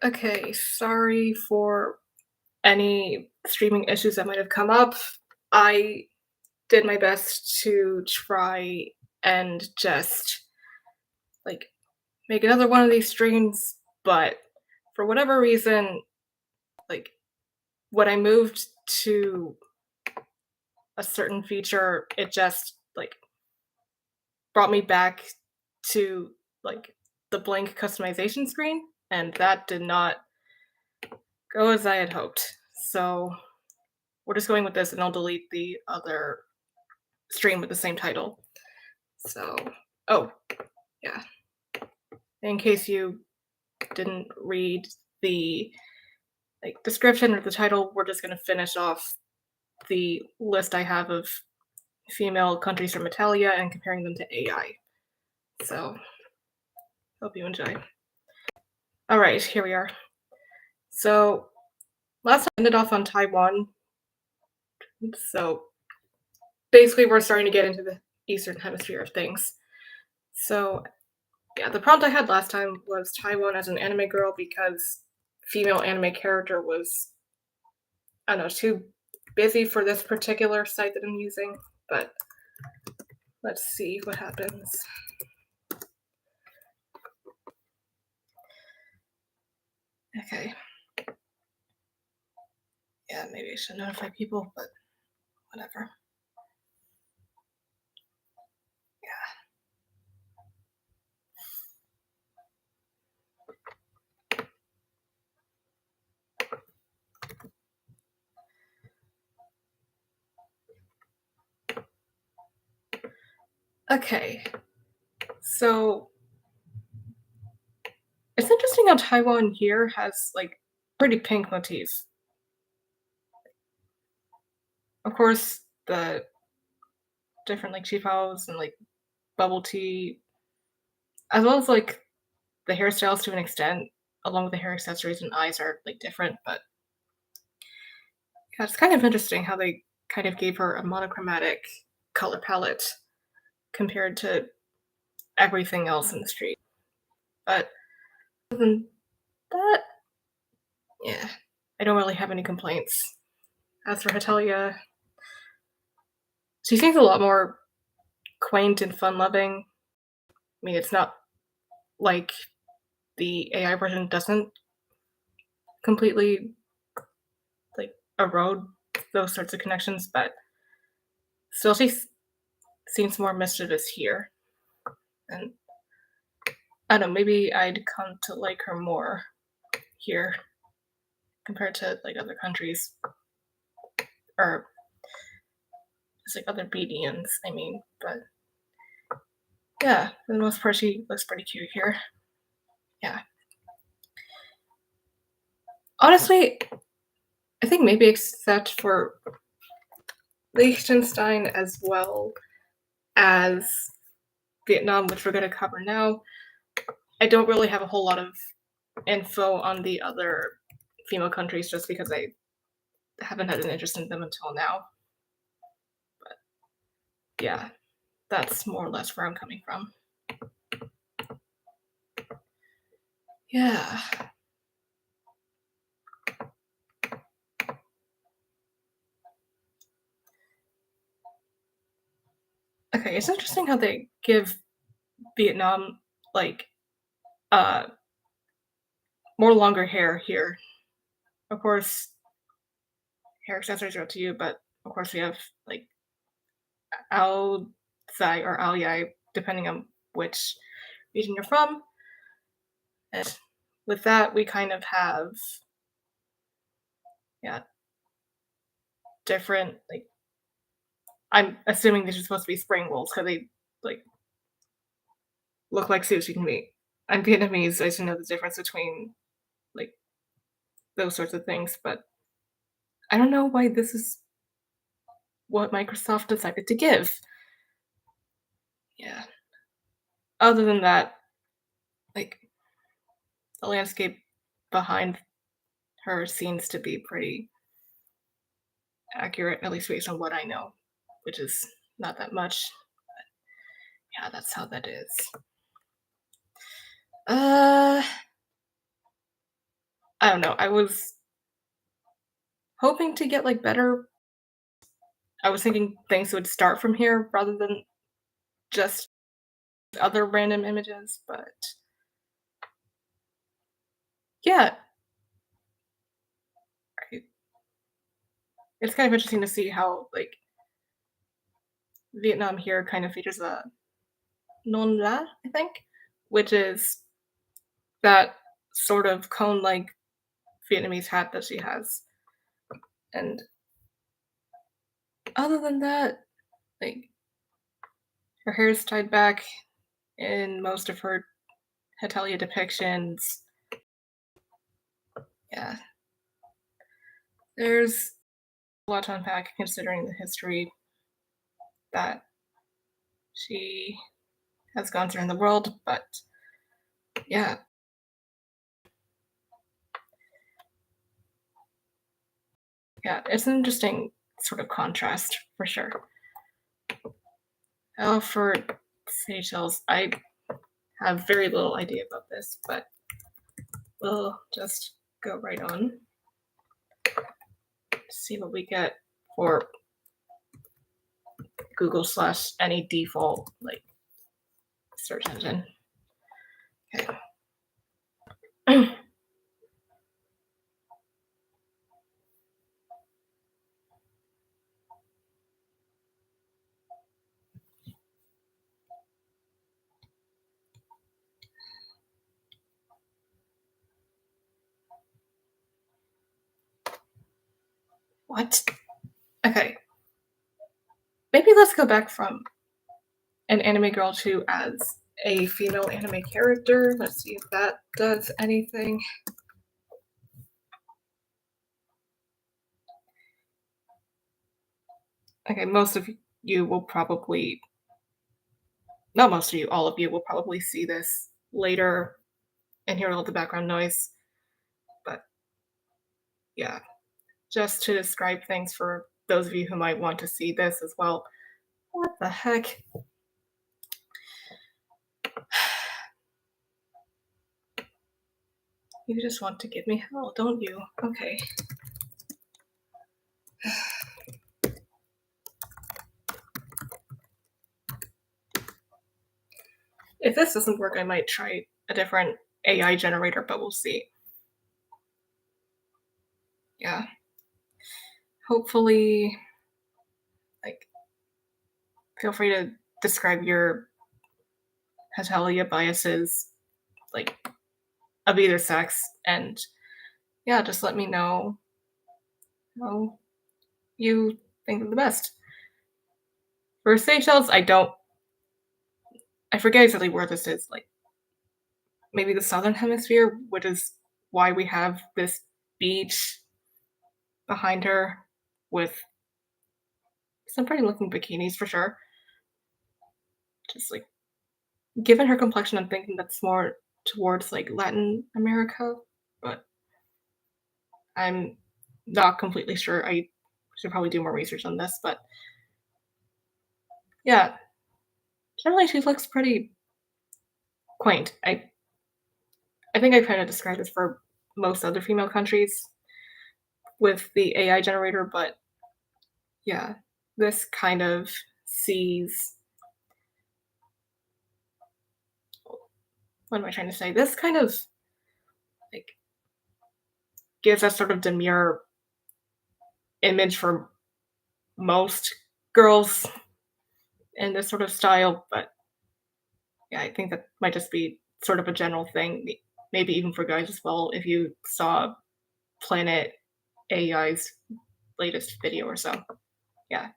Okay, sorry for any streaming issues that might have come up. I did my best to try and just like make another one of these streams, but for whatever reason, like when I moved to a certain feature, it just like brought me back to like the blank customization screen, and that did not go as I had hoped. So we're just going with this, and I'll delete the other stream with the same title. So, oh, yeah. In case you didn't read the description or the title, we're just gonna finish off the list I have of female countries from Hetalia and comparing them to AI. So, hope you enjoy. All right, here we are. So, last time I ended off on Taiwan. So, basically, we're starting to get into the Eastern Hemisphere of things. So, yeah, the prompt I had last time was Taiwan as an anime girl because female anime character was, I don't know, too busy for this particular site that I'm using, but let's see what happens. Okay. Yeah, maybe I should notify people, but whatever. Okay. So it's interesting how Taiwan here has like pretty pink motifs. Of course, the different like chifaos and like bubble tea, as well as like the hairstyles to an extent, along with the hair accessories and eyes are like different, but yeah, it's kind of interesting how they kind of gave her a monochromatic color palette compared to everything else in the street. But other than that, yeah, I don't really have any complaints. As for Hetalia, she seems a lot more quaint and fun loving. I mean, it's not like the AI version doesn't completely like erode those sorts of connections, but still seems more mischievous here. And I don't know, maybe I'd come to like her more here compared to like other countries or just like other BDNs, I mean. But yeah, for the most part, she looks pretty cute here. Yeah. Honestly, I think maybe except for Liechtenstein as well as Vietnam, which we're going to cover now, I don't really have a whole lot of info on the other female countries just because I haven't had an interest in them until now. But yeah, that's more or less where I'm coming from. Yeah. Okay, it's interesting how they give Vietnam like uh more longer hair here. Of course, hair accessories are up to you, but of course we have like Ao Zai or Ao Yai, depending on which region you're from. And with that, we kind of have yeah different like I'm assuming these are supposed to be spring rolls because they like look like sushi to me. I'm Vietnamese, so I should know the difference between like those sorts of things, but I don't know why this is what Microsoft decided to give. Yeah. Other than that, like the landscape behind her seems to be pretty accurate, at least based on what I know, which is not that much. Yeah, that's how that is. Uh I don't know, I was hoping to get, like, better. I was thinking things would start from here rather than just other random images, but yeah, right. It's kind of interesting to see how, like, Vietnam here kind of features a non la, I think, which is that sort of cone-like Vietnamese hat that she has, and other than that, like, her hair is tied back in most of her Hetalia depictions. Yeah, there's a lot to unpack considering the history that she has gone through in the world, but yeah, yeah, it's an interesting sort of contrast for sure. For Seychelles, I have very little idea about this, but we'll just go right on, see what we get for Google slash any default like search engine. Okay. What? Okay. Maybe let's go back from an anime girl to as a female anime character. Let's see if that does anything. Okay, most of you will probably, not most of you, all of you will probably see this later and hear all the background noise. But yeah, just to describe things for those of you who might want to see this as well. What the heck? You just want to give me hell, don't you? Okay. If this doesn't work, I might try a different AI generator, but we'll see. Yeah. Hopefully, like, feel free to describe your Hetalia biases, like, of either sex, and yeah, just let me know how you think of the best. For Seychelles, I forget exactly where this is, like, maybe the southern hemisphere, which is why we have this beach behind her with some pretty looking bikinis for sure. Just like given her complexion, I'm thinking that's more towards like Latin America, but I'm not completely sure. I should probably do more research on this, but yeah, generally she looks pretty quaint. I think I kind of described this for most other female countries with the AI generator, but yeah, this kind of sees what am I trying to say? This kind of like gives a sort of demure image for most girls in this sort of style, but yeah, I think that might just be sort of a general thing, maybe even for guys as well. If you saw Planet AI's latest video or so, yeah.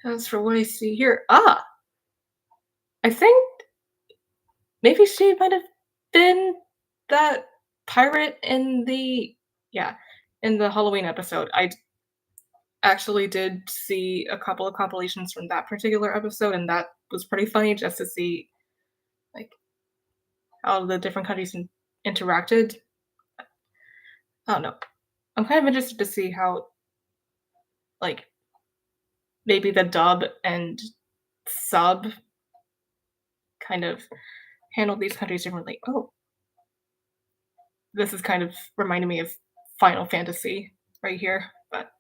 As for what I see here, I think maybe she might have been that pirate in the yeah in the Halloween episode. I actually did see a couple of compilations from that particular episode, and that was pretty funny just to see like how the different countries interacted. I don't know. I'm kind of interested to see how like maybe the dub and sub kind of handle these countries differently. Oh, this is kind of reminding me of Final Fantasy right here, but,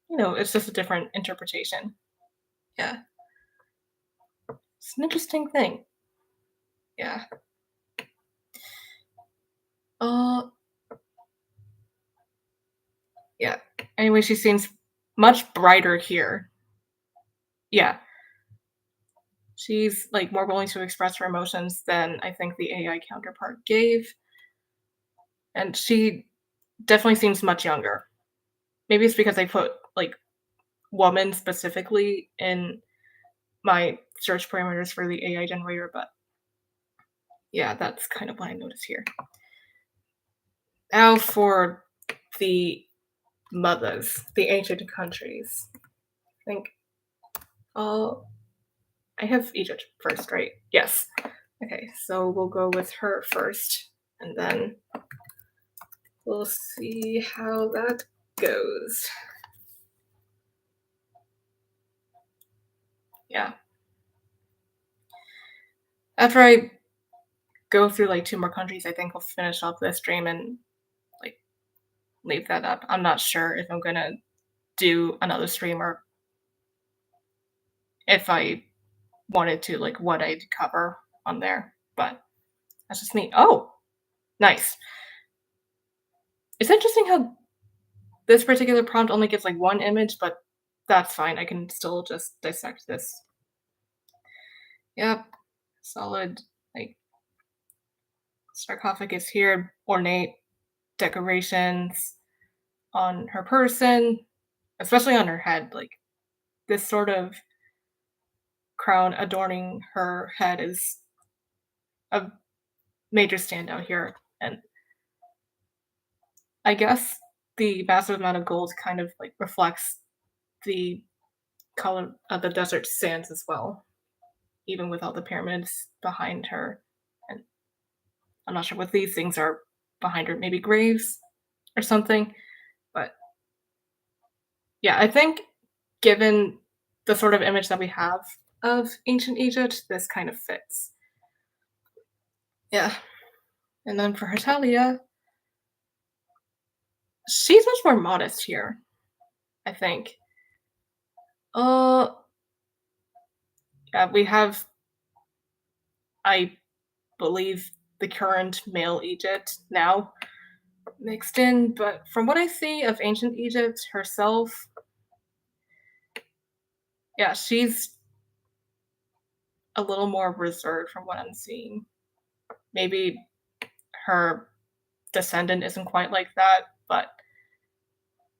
it's just a different interpretation. Yeah, it's an interesting thing. Yeah. Uh, yeah. Anyway, she seems much brighter here. Yeah. She's, like, more willing to express her emotions than I think the AI counterpart gave, and she definitely seems much younger. Maybe it's because I put, like, woman specifically in my search parameters for the AI generator, but yeah, that's kind of what I noticed here. Now for the mothers, the ancient countries. I think I'll I have Egypt first, right? Yes. Okay, so we'll go with her first, and then we'll see how that goes. Yeah. After I go through like two more countries, I think we'll finish off this stream and like leave that up. I'm not sure if I'm gonna do another stream or if I wanted to, like what I'd cover on there, but that's just me. Oh, nice. It's interesting how this particular prompt only gives like one image, but that's fine. I can still just dissect this. Yep, solid like sarcophagus here, ornate decorations on her person, especially on her head. Like this sort of crown adorning her head is a major standout here. And I guess the massive amount of gold kind of like reflects the color of the desert sands as well, even with all the pyramids behind her. And I'm not sure what these things are behind her, maybe graves or something. But yeah, I think given the sort of image that we have of ancient Egypt, this kind of fits. Yeah. And then for Hetalia, she's much more modest here, I think. Uh yeah, we have I believe the current male Egypt now mixed in, but from what I see of ancient Egypt herself, yeah, she's a little more reserved from what I'm seeing. Maybe her descendant isn't quite like that, but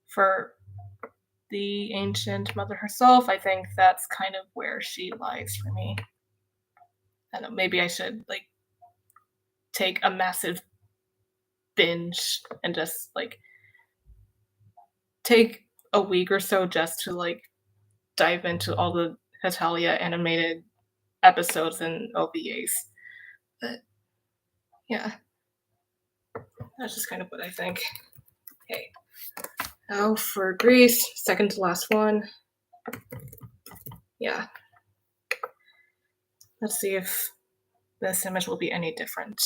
for the ancient mother herself, I think that's kind of where she lies for me. I don't know, maybe I should like take a massive binge and just like take a week or so just to like dive into all the Hetalia animated episodes and OVAs. But yeah, that's just kind of what I think. Okay. Now for Greece, second to last one. Yeah. Let's see if this image will be any different.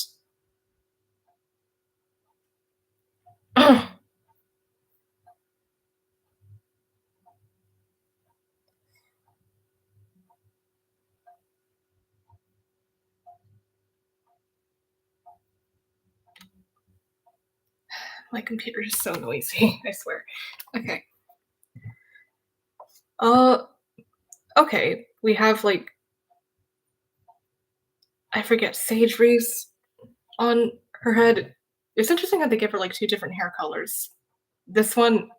My computer is so noisy, I swear. Okay. Uh okay. We have like I forget sage wreaths on her head. It's interesting how they give her like two different hair colors. This one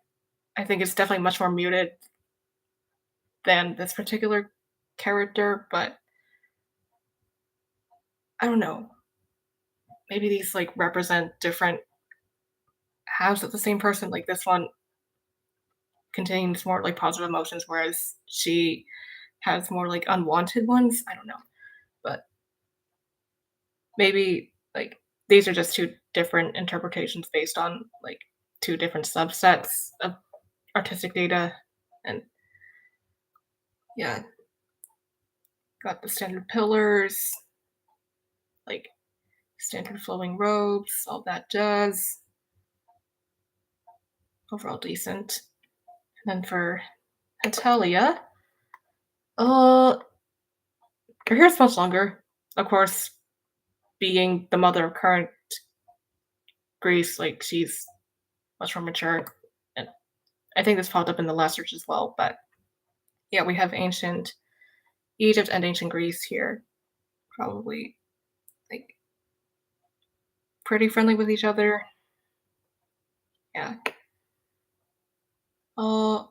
I think is definitely much more muted than this particular character, but I don't know. Maybe these like represent different halves of the same person. Like this one contains more like positive emotions, whereas she has more like unwanted ones. I don't know. But maybe like these are just two different interpretations based on like two different subsets of artistic data. And yeah, got the standard pillars, like Standard flowing robes, all that jazz. Overall decent. And then for Hetalia, uh, her hair's much longer. Of course, being the mother of current Greece, like she's much more mature. And I think this popped up in the last search as well. But yeah, we have ancient Egypt and ancient Greece here. Probably like pretty friendly with each other. Yeah. Uh,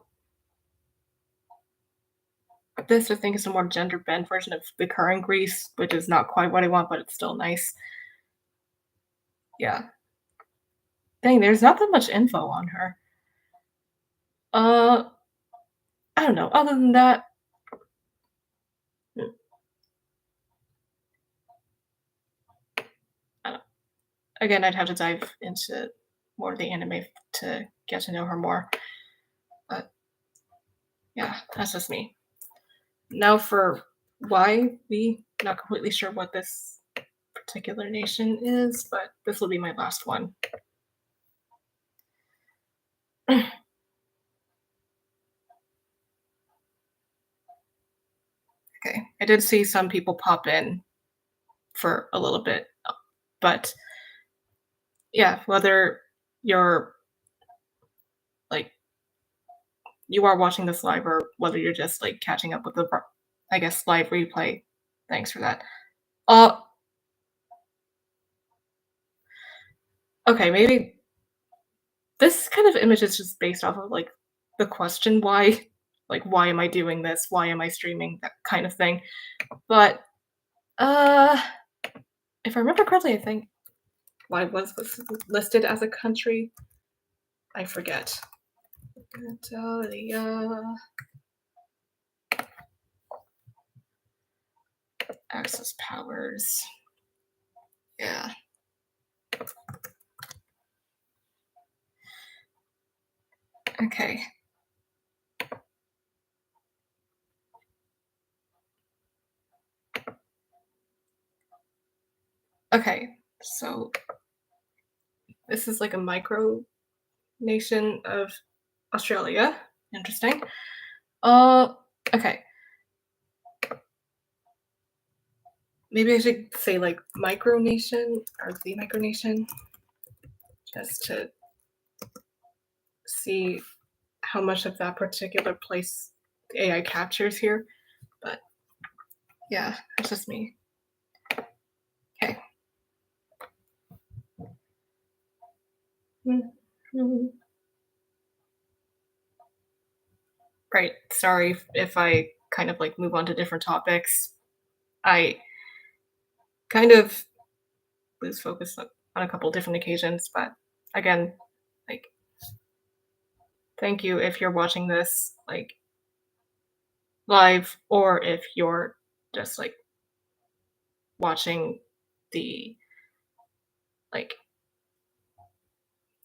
this I think is a more gender bent version of the current Greece, which is not quite what I want, but it's still nice. Yeah. Dang, there's not that much info on her. Uh, I don't know. Other than that, mm, I don't again, I'd have to dive into more of the anime to get to know her more. But yeah, that's just me. Now for why we not completely sure what this particular nation is, but this will be my last one. Okay, I did see some people pop in for a little bit, but yeah, whether you're like you are watching this live or whether you're just like catching up with the, I guess, live replay. Thanks for that. Uh, okay, maybe this kind of image is just based off of like the question why, like why am I doing this? Why am I streaming? That kind of thing. But uh, if I remember correctly, I think why was this listed as a country? I forget. Hetalia. Access powers. Yeah. Okay. Okay. So this is like a micro nation of Australia. Interesting. Uh, okay. Maybe I should say like micronation or the micronation just to see how much of that particular place the AI captures here. But yeah, that's just me. Okay. Right. Sorry if I kind of like move on to different topics. I kind of lose focus on a couple different occasions, but again, like thank you if you're watching this like live or if you're just like watching the like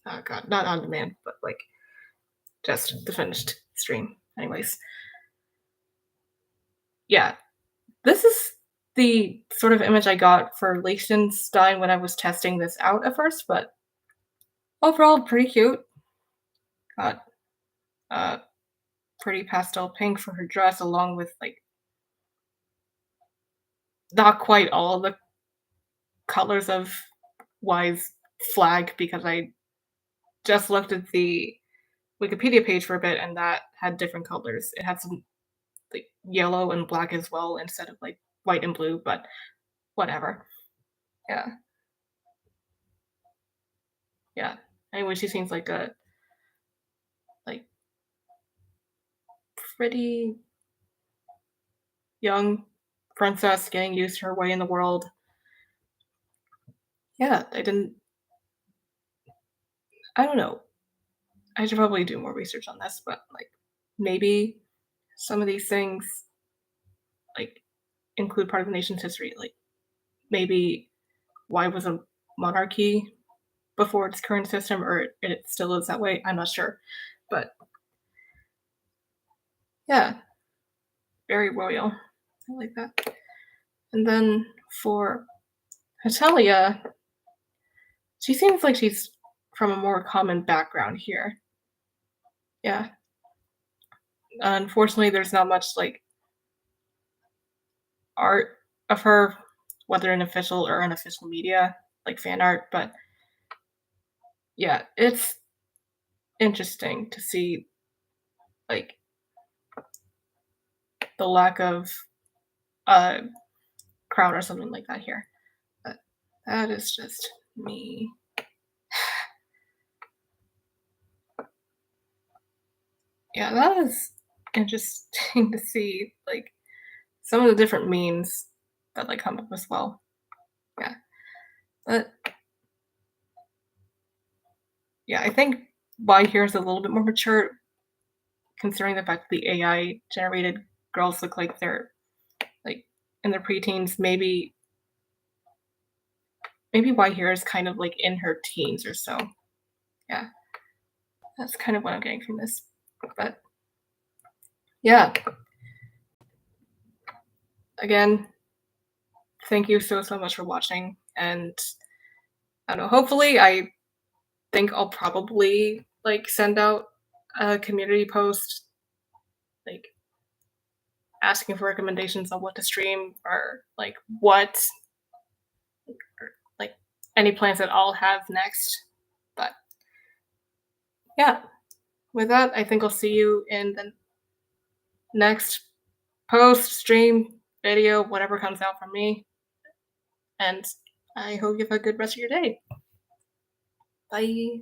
oh god, not on demand, but like just the finished stream. Anyways, yeah, this is the sort of image I got for Liechtenstein when I was testing this out at first, but overall pretty cute. Got uh pretty pastel pink for her dress along with like not quite all the colors of Y's flag because I just looked at the Wikipedia page for a bit and that had different colors. It had some like yellow and black as well instead of like white and blue, but whatever. Yeah. Yeah. Anyway, she seems like a like pretty young princess getting used to her way in the world. Yeah, I don't know. I should probably do more research on this, but like maybe some of these things like include part of the nation's history. Like maybe why was a monarchy before its current system, or it still is that way. I'm not sure, but yeah, very royal. I like that. And then for Hetalia, she seems like she's from a more common background here. Yeah. Unfortunately, there's not much, like, art of her, whether in official or unofficial media, like fan art, but yeah, it's interesting to see, like, the lack of, uh, crowd or something like that here, but that is just me. Yeah, that is interesting to see, like, some of the different memes that, like, come up as well. Yeah, but, yeah, I think why here is a little bit more mature considering the fact that the AI generated girls look like they're, like, in their preteens, maybe why here is kind of, like, in her teens or so. Yeah, that's kind of what I'm getting from this, but, yeah, again, thank you so much for watching, and I don't know, hopefully I think I'll probably, like, send out a community post, like, asking for recommendations on what to stream or, like, like, any plans that I'll have next. But, yeah, with that, I think I'll see you in the next post, stream, video, whatever comes out from me, and I hope you have a good rest of your day. Bye.